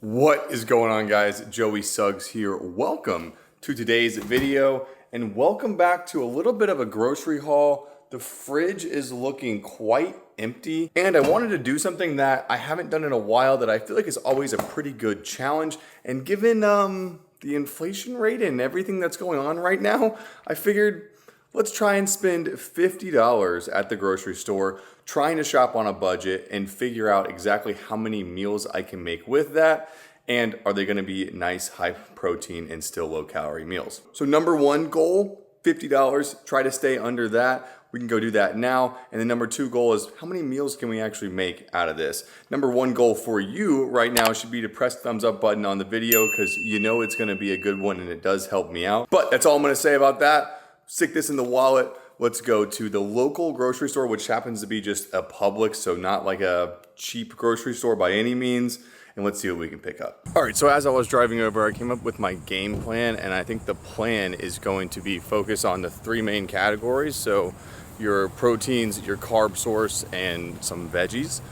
What is going on, guys? Joey Suggs here. Welcome to today's video and welcome back to a little bit of a grocery haul. The fridge is looking quite empty and I wanted to do something that I haven't done in a while that I feel like is always a pretty good challenge. And given the inflation rate and everything that's going on right now, I figured let's try and spend $50 at the grocery store trying to shop on a budget and figure out exactly how many meals I can make with that. And are they gonna be nice, high protein and still low calorie meals? So number one goal, $50, try to stay under that. We can go do that now. And the number two goal is how many meals can we actually make out of this? Number one goal for you right now should be to press the thumbs up button on the video because you know it's gonna be a good one and it does help me out. But that's all I'm gonna say about that. Stick this in the wallet. Let's go to the local grocery store, which happens to be just a Publix, so not like a cheap grocery store by any means. And let's see what we can pick up. All right, so as I was driving over, I came up with my game plan, and I think the plan is going to be focused on the three main categories. So your proteins, your carb source, and some veggies.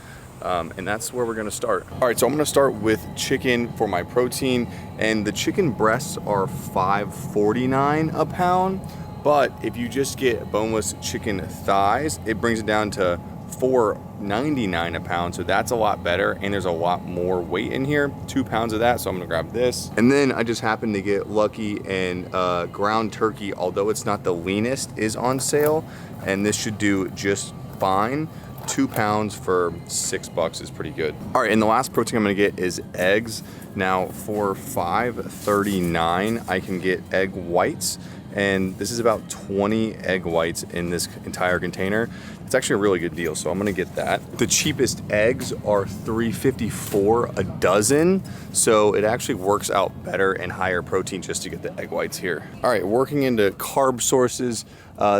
And that's where we're gonna start. All right, so I'm gonna start with chicken for my protein, and the chicken breasts are $5.49 a pound. But if you just get boneless chicken thighs, it brings it down to $4.99 a pound. So that's a lot better. And there's a lot more weight in here, 2 pounds of that. So I'm gonna grab this. And then I just happened to get lucky and ground turkey, although it's not the leanest, is on sale. And this should do just fine. 2 pounds for $6 is pretty good. All right, and the last protein I'm gonna get is eggs. Now for $5.39, I can get egg whites. And this is about 20 egg whites in this entire container. It's actually a really good deal, so I'm gonna get that. The cheapest eggs are $3.54 a dozen, so it actually works out better and higher protein just to get the egg whites here. All right, working into carb sources,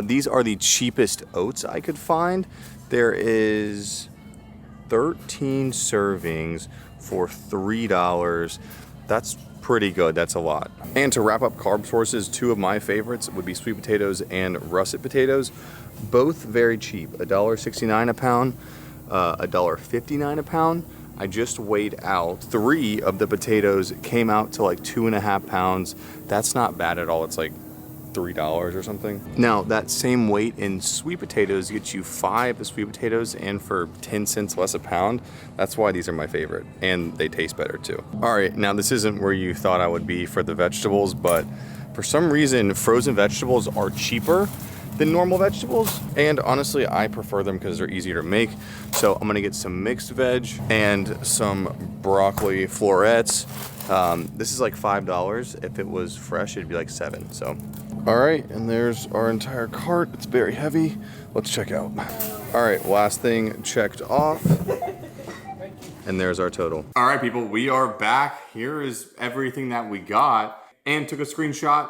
these are the cheapest oats I could find. There is 13 servings for $3. That's pretty good, that's a lot. And to wrap up carb sources, two of my favorites would be sweet potatoes and russet potatoes. Both very cheap, $1.69 a pound, $1.59 a pound. I just weighed out 3 of the potatoes, came out to like 2.5 pounds. That's not bad at all, it's like $3 or something. Now that same weight in sweet potatoes gets you 5 sweet potatoes and for 10 cents less a pound. That's why these are my favorite and they taste better too. All right, now this isn't where you thought I would be for the vegetables, but for some reason frozen vegetables are cheaper than normal vegetables. And honestly, I prefer them because they're easier to make. So I'm gonna get some mixed veg and some broccoli florets. This is like $5. If it was fresh, it'd be like $7, so. All right, and there's our entire cart. It's very heavy. Let's check out. All right, last thing checked off. And there's our total. All right, people, we are back. Here is everything that we got and took a screenshot.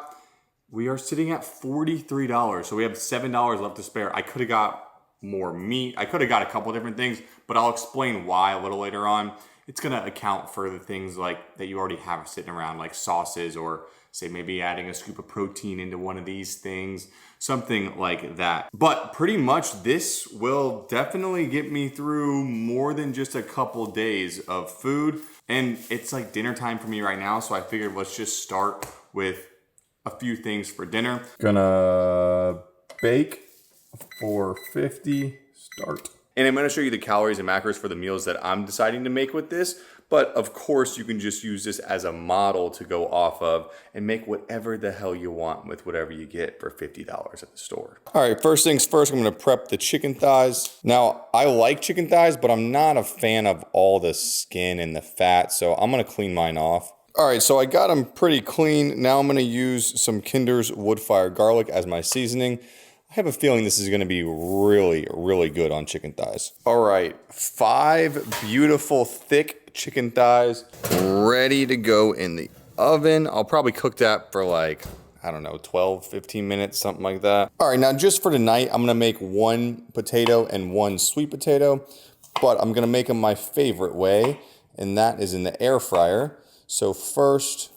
We are sitting at $43. So we have $7 left to spare. I could have got more meat. I could have got a couple different things, but I'll explain why a little later on. It's gonna account for the things like that you already have sitting around, like sauces, or say maybe adding a scoop of protein into one of these things, something like that. But pretty much this will definitely get me through more than just a couple days of food. And it's like dinner time for me right now, so I figured let's just start with a few things for dinner. Gonna bake for 50, start. And I'm gonna show you the calories and macros for the meals that I'm deciding to make with this. But of course, you can just use this as a model to go off of and make whatever the hell you want with whatever you get for $50 at the store. All right, first things first, I'm gonna prep the chicken thighs. Now, I like chicken thighs, but I'm not a fan of all the skin and the fat, so I'm gonna clean mine off. All right, so I got them pretty clean. Now I'm gonna use some Kinder's wood fire garlic as my seasoning. I have a feeling this is gonna be really, really good on chicken thighs. All right, 5 beautiful thick chicken thighs ready to go in the oven. I'll probably cook that for like, I don't know, 12, 15 minutes, something like that. All right, now just for tonight, I'm gonna make 1 potato and 1 sweet potato, but I'm gonna make them my favorite way, and that is in the air fryer. So first,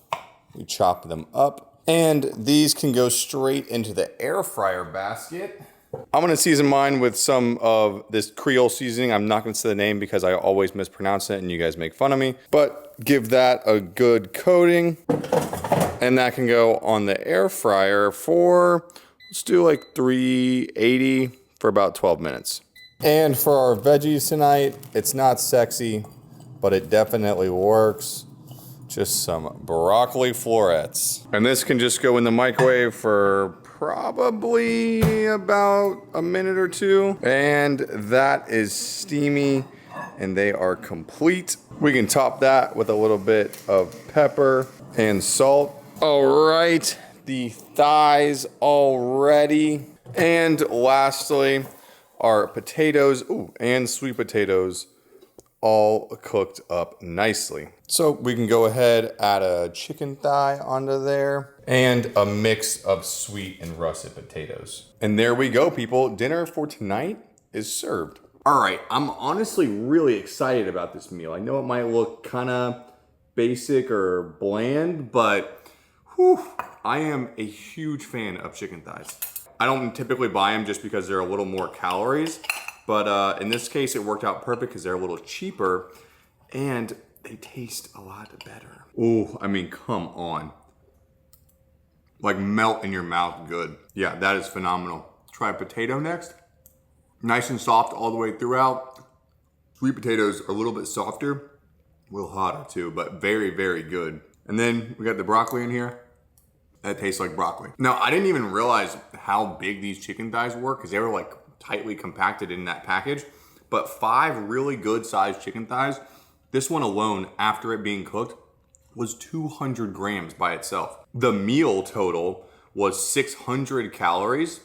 we chop them up. And these can go straight into the air fryer basket. I'm gonna season mine with some of this Creole seasoning. I'm not gonna say the name because I always mispronounce it and you guys make fun of me. But give that a good coating. And that can go on the air fryer for, let's do like 380 for about 12 minutes. And for our veggies tonight, it's not sexy, but it definitely works. Just some broccoli florets. And this can just go in the microwave for probably about a minute or two. And that is steamy and they are complete. We can top that with a little bit of pepper and salt. All right, the thighs all ready. And lastly, our potatoes, and sweet potatoes all cooked up nicely. So we can go ahead, add a chicken thigh onto there and a mix of sweet and russet potatoes. And there we go, people. Dinner for tonight is served. All right, I'm honestly really excited about this meal. I know it might look kind of basic or bland, but whew, I am a huge fan of chicken thighs. I don't typically buy them just because they're a little more calories, but in this case, it worked out perfect because they're a little cheaper and they taste a lot better. Ooh, I mean, come on. Like melt in your mouth good. Yeah, that is phenomenal. Try potato next. Nice and soft all the way throughout. Sweet potatoes are a little bit softer, a little hotter too, but very, very good. And then we got the broccoli in here. That tastes like broccoli. Now, I didn't even realize how big these chicken thighs were because they were like tightly compacted in that package. But 5 really good sized chicken thighs. This one alone, after it being cooked, was 200 grams by itself. The meal total was 600 calories.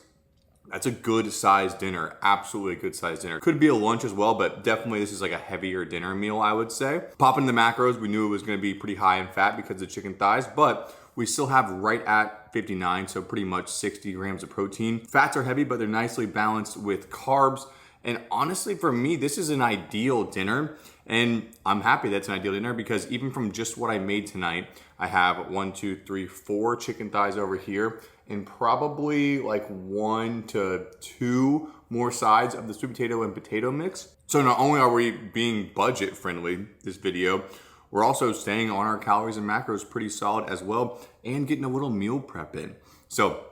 That's a good sized dinner, absolutely a good sized dinner. Could be a lunch as well, but definitely this is like a heavier dinner meal, I would say. Popping the macros, we knew it was gonna be pretty high in fat because of chicken thighs, but we still have right at 59, so pretty much 60 grams of protein. Fats are heavy, but they're nicely balanced with carbs. And honestly, for me, this is an ideal dinner. And I'm happy that's an ideal dinner because even from just what I made tonight, I have 1, 2, 3, 4 chicken thighs over here and probably like 1 to 2 more sides of the sweet potato and potato mix. So not only are we being budget friendly this video, we're also staying on our calories and macros pretty solid as well and getting a little meal prep in. So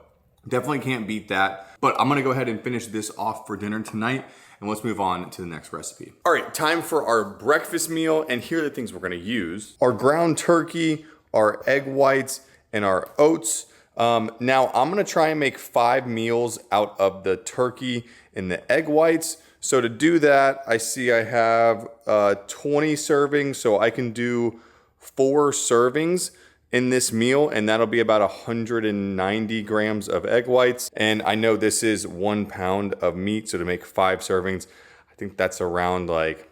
definitely can't beat that. But I'm gonna go ahead and finish this off for dinner tonight and let's move on to the next recipe. All right, time for our breakfast meal, and here are the things we're gonna use. Our ground turkey, our egg whites, and our oats. Now I'm gonna try and make 5 meals out of the turkey and the egg whites. So to do that, I see I have 20 servings, so I can do 4 servings in this meal, and that'll be about 190 grams of egg whites. And I know this is 1 pound of meat, so to make 5 servings, I think that's around like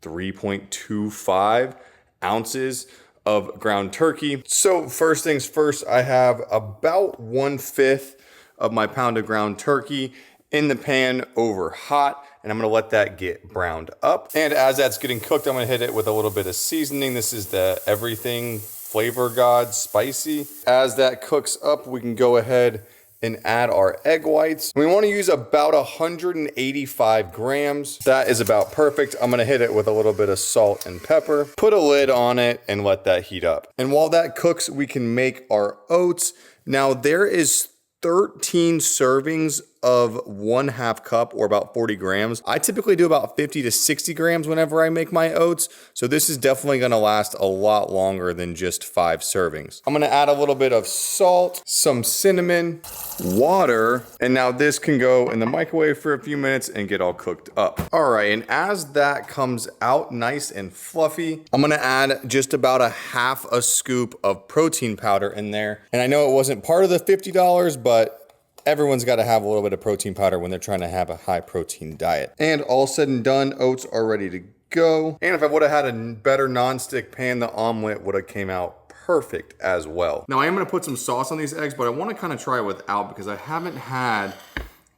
3.25 ounces of ground turkey. So first things first, I have about 1/5 of my pound of ground turkey in the pan over hot, and I'm gonna let that get browned up. And as that's getting cooked, I'm gonna hit it with a little bit of seasoning. This is the Everything Flavor God Spicy. As that cooks up, we can go ahead and add our egg whites. We wanna use about 185 grams. That is about perfect. I'm gonna hit it with a little bit of salt and pepper, put a lid on it, and let that heat up. And while that cooks, we can make our oats. Now there is 13 servings of 1/2 cup or about 40 grams. I typically do about 50 to 60 grams whenever I make my oats. So this is definitely gonna last a lot longer than just 5 servings. I'm gonna add a little bit of salt, some cinnamon, water, and now this can go in the microwave for a few minutes and get all cooked up. All right, and as that comes out nice and fluffy, I'm gonna add just about a 1/2 scoop of protein powder in there. And I know it wasn't part of the $50, but everyone's got to have a little bit of protein powder when they're trying to have a high protein diet. And all said and done, oats are ready to go. And if I would have had a better nonstick pan, the omelet would have came out perfect as well. Now I am going to put some sauce on these eggs, but I want to kind of try without because I haven't had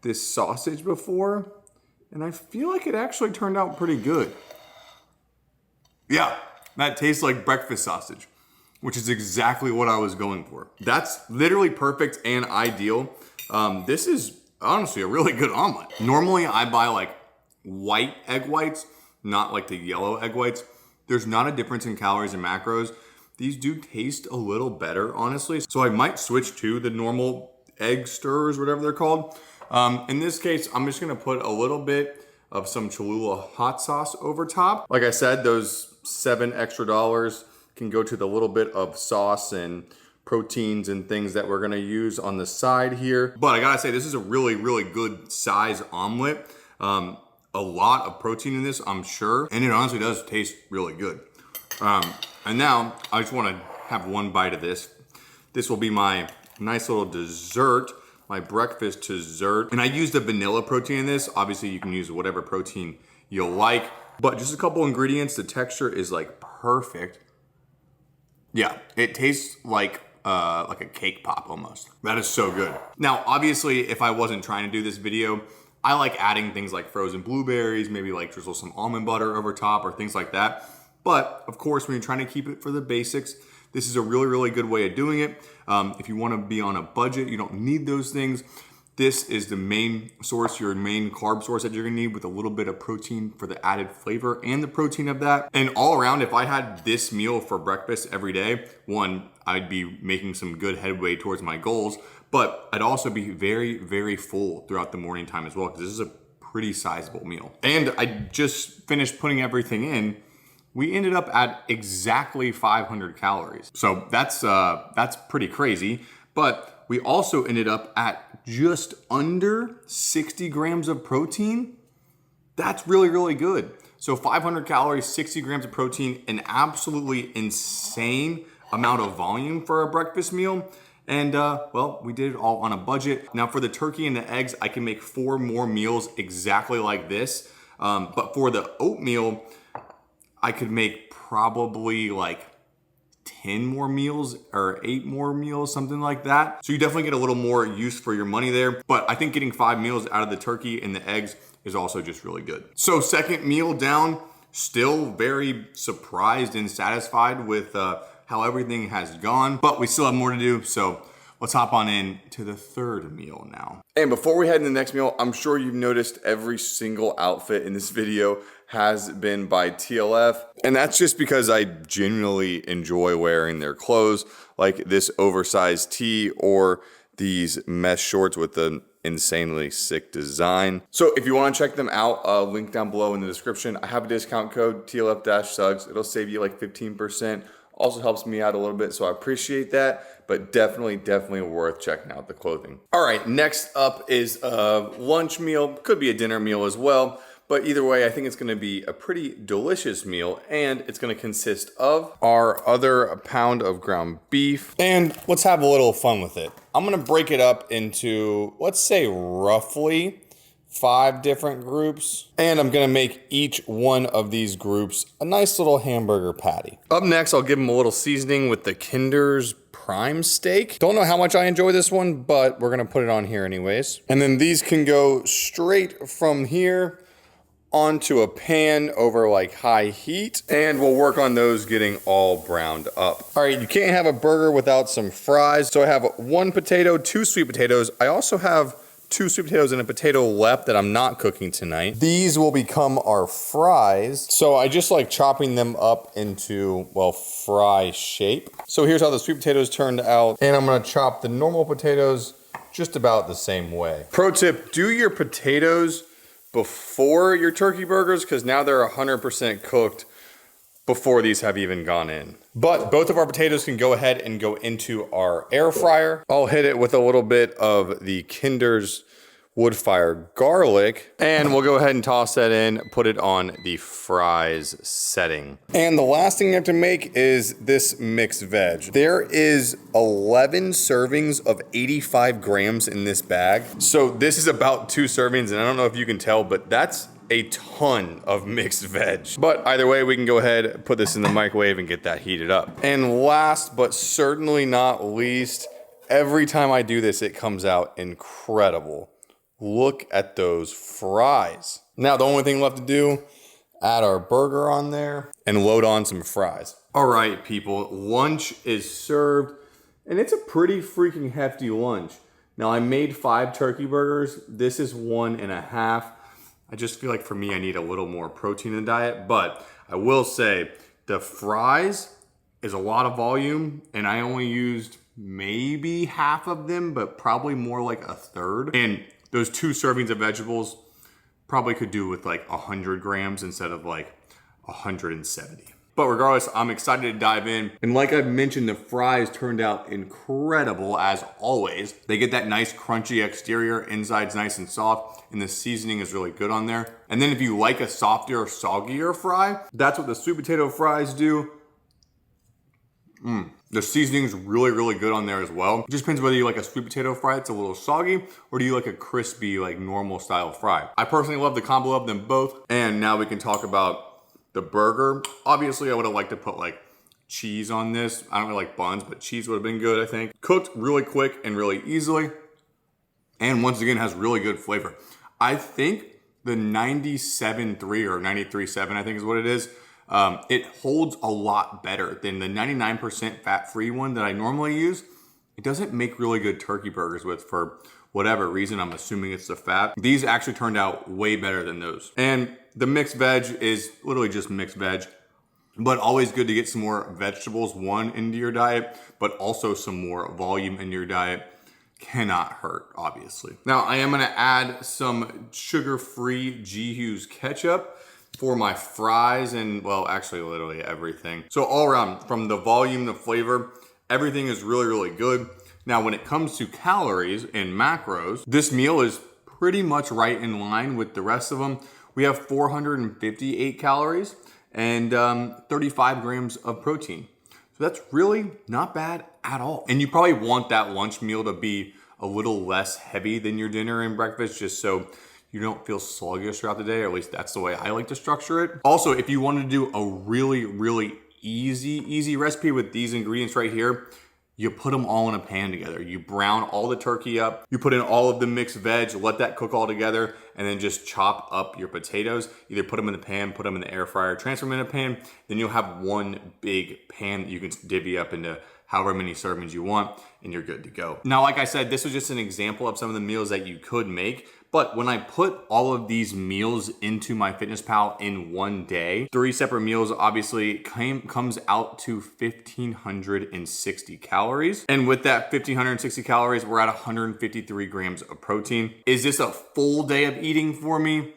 this sausage before. And I feel like it actually turned out pretty good. Yeah, that tastes like breakfast sausage, which is exactly what I was going for. That's literally perfect and ideal. This is honestly a really good omelet. Normally I buy like white egg whites, not like the yellow egg whites. There's not a difference in calories and macros. These do taste a little better, honestly. So I might switch to the normal egg stirrers, whatever they're called. In this case, I'm just gonna put a little bit of some Cholula hot sauce over top. Like I said, those $7 extra can go to the little bit of sauce and proteins and things that we're gonna use on the side here. But I gotta say, this is a really, really good size omelet. A lot of protein in this, I'm sure. And it honestly does taste really good. And now I just wanna have one bite of this. This will be my nice little dessert, my breakfast dessert. And I used the vanilla protein in this. Obviously you can use whatever protein you like, but just a couple ingredients. The texture is like perfect. Yeah, it tastes like a cake pop almost. That is so good. Now, obviously, if I wasn't trying to do this video, I like adding things like frozen blueberries, maybe like drizzle some almond butter over top or things like that. But of course, when you're trying to keep it for the basics, this is a really, really good way of doing it. If you want to be on a budget, you don't need those things. This is the main source, your main carb source that you're gonna need, with a little bit of protein for the added flavor and the protein of that. And all around, if I had this meal for breakfast every day, one, I'd be making some good headway towards my goals, but I'd also be very, very full throughout the morning time as well, because this is a pretty sizable meal. And I just finished putting everything in. We ended up at exactly 500 calories. So that's pretty crazy. But we also ended up at just under 60 grams of protein. That's really, really good. So 500 calories, 60 grams of protein, an absolutely insane amount of volume for a breakfast meal. And well, we did it all on a budget. Now for the turkey and the eggs, I can make 4 more meals exactly like this. But for the oatmeal, I could make probably like 10 more meals or 8 more meals, something like that. So you definitely get a little more use for your money there. But I think getting 5 meals out of the turkey and the eggs is also just really good. So second meal down, still very surprised and satisfied with how everything has gone, but we still have more to do. So let's hop on in to the third meal now. And before we head to the next meal, I'm sure you've noticed every single outfit in this video has been by TLF. And that's just because I genuinely enjoy wearing their clothes, like this oversized tee or these mesh shorts with the insanely sick design. So if you want to check them out, link down below in the description. I have a discount code TLF-Suggs. It'll save you like 15%. Also helps me out a little bit, so I appreciate that, but definitely worth checking out the clothing. All right, next up is a lunch meal. Could be a dinner meal as well, but either way, I think it's gonna be a pretty delicious meal, and it's gonna consist of our other pound of ground beef. And let's have a little fun with it. I'm gonna break it up into, let's say roughly 5 different groups, and I'm gonna make each one of these groups a nice little hamburger patty. Up next, I'll give them a little seasoning with the Kinder's prime steak. Don't know how much I enjoy this one, but we're gonna put it on here anyways. And then these can go straight from here onto a pan over like high heat, and we'll work on those getting all browned up. All right, you can't have a burger without some fries. So I have 1 potato, 2 sweet potatoes. I also have 2 sweet potatoes and a potato left that I'm not cooking tonight. These will become our fries. So I just like chopping them up into, well, fry shape. So here's how the sweet potatoes turned out. And I'm gonna chop the normal potatoes just about the same way. Pro tip, do your potatoes before your turkey burgers, because now they're 100% cooked before these have even gone in. But both of our potatoes can go ahead and go into our air fryer. I'll hit it with a little bit of the Kinder's wood fire garlic, and we'll go ahead and toss that in, put it on the fries setting. And the last thing you have to make is this mixed veg. There is 11 servings of 85 grams in this bag. So this is about 2 servings, and I don't know if you can tell, but that's a ton of mixed veg. But either way, we can go ahead, put this in the microwave and get that heated up. And last, but certainly not least, every time I do this, it comes out incredible. Look at those fries. Now, the only thing left to do, add our burger on there and load on some fries. All right, people, lunch is served, and it's a pretty freaking hefty lunch. Now I made 5 turkey burgers. This is 1.5. I just feel like for me, I need a little more protein in the diet, but I will say the fries is a lot of volume and I only used maybe half of them, but probably more like a third. And those 2 servings of vegetables probably could do with like 100 grams instead of like 170. But regardless, I'm excited to dive in. And like I've mentioned, the fries turned out incredible as always. They get that nice crunchy exterior, inside's nice and soft, and the seasoning is really good on there. And then if you like a softer, soggier fry, that's what the sweet potato fries do. The seasoning's really, really good on there as well. It just depends whether you like a sweet potato fry that's a little soggy, or do you like a crispy, like normal style fry. I personally love the combo of them both. And now we can talk about the burger. Obviously, I would have liked to put like cheese on this. I don't really like buns, but cheese would have been good, I think. Cooked really quick and really easily. And once again, has really good flavor. I think the 97.3 or 93.7, I think is what it is. It holds a lot better than the 99% fat-free one that I normally use. It doesn't make really good turkey burgers with, for whatever reason. I'm assuming it's the fat. These actually turned out way better than those. And the mixed veg is literally just mixed veg, but always good to get some more vegetables, one, into your diet, but also some more volume in your diet. Cannot hurt, obviously. Now, I am gonna add some sugar-free G. Hughes ketchup for my fries and, well, actually literally everything. So all around, from the volume, the flavor, everything is really, really good. Now, when it comes to calories and macros, this meal is pretty much right in line with the rest of them. We have 458 calories and 35 grams of protein. So that's really not bad at all. And you probably want that lunch meal to be a little less heavy than your dinner and breakfast, just so you don't feel sluggish throughout the day, or at least that's the way I like to structure it. Also, if you want to do a really, really easy recipe with these ingredients right here, you put them all in a pan together. You brown all the turkey up, you put in all of the mixed veg, let that cook all together, and then just chop up your potatoes. Either put them in the pan, put them in the air fryer, transfer them in a pan, then you'll have one big pan that you can divvy up into however many servings you want, and you're good to go. Now, like I said, this was just an example of some of the meals that you could make, but when I put all of these meals into MyFitnessPal in one day, 3 separate meals obviously comes out to 1,560 calories. And with that 1,560 calories, we're at 153 grams of protein. Is this a full day of eating for me?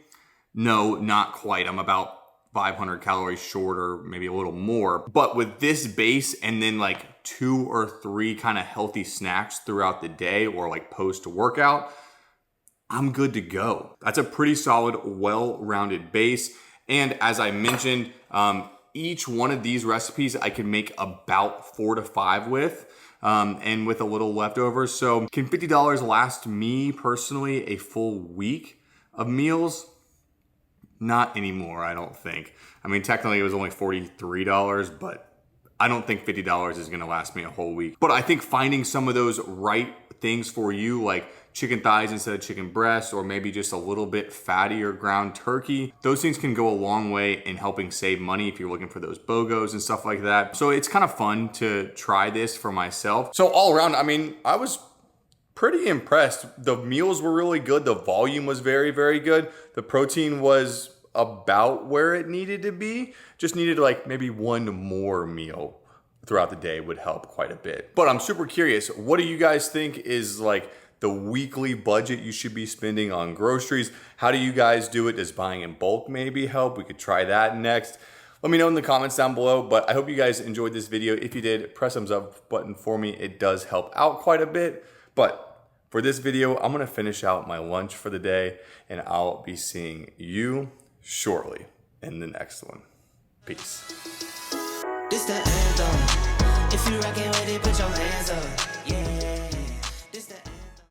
No, not quite. I'm about 500 calories short, or maybe a little more. But with this base and then like 2 or 3 kind of healthy snacks throughout the day, or like post-workout, I'm good to go. That's a pretty solid, well-rounded base. And as I mentioned, each one of these recipes I can make about 4 to 5 with, and with a little leftovers. So can $50 last me personally a full week of meals? Not anymore, I don't think. I mean, technically it was only $43, but I don't think $50 is gonna last me a whole week. But I think finding some of those right things for you, like chicken thighs instead of chicken breasts, or maybe just a little bit fattier ground turkey, those things can go a long way in helping save money if you're looking for those BOGOs and stuff like that. So it's kind of fun to try this for myself. So all around, I mean, I was pretty impressed. The meals were really good. The volume was very, very good. The protein was about where it needed to be. Just needed like maybe one more meal throughout the day would help quite a bit. But I'm super curious, what do you guys think is like the weekly budget you should be spending on groceries? How do you guys do it? Does buying in bulk maybe help? We could try that next. Let me know in the comments down below, but I hope you guys enjoyed this video. If you did, press thumbs up button for me. It does help out quite a bit. But for this video, I'm gonna finish out my lunch for the day, and I'll be seeing you shortly in the next one. Peace. This the anthem. If you rockin' with it, put your hands up.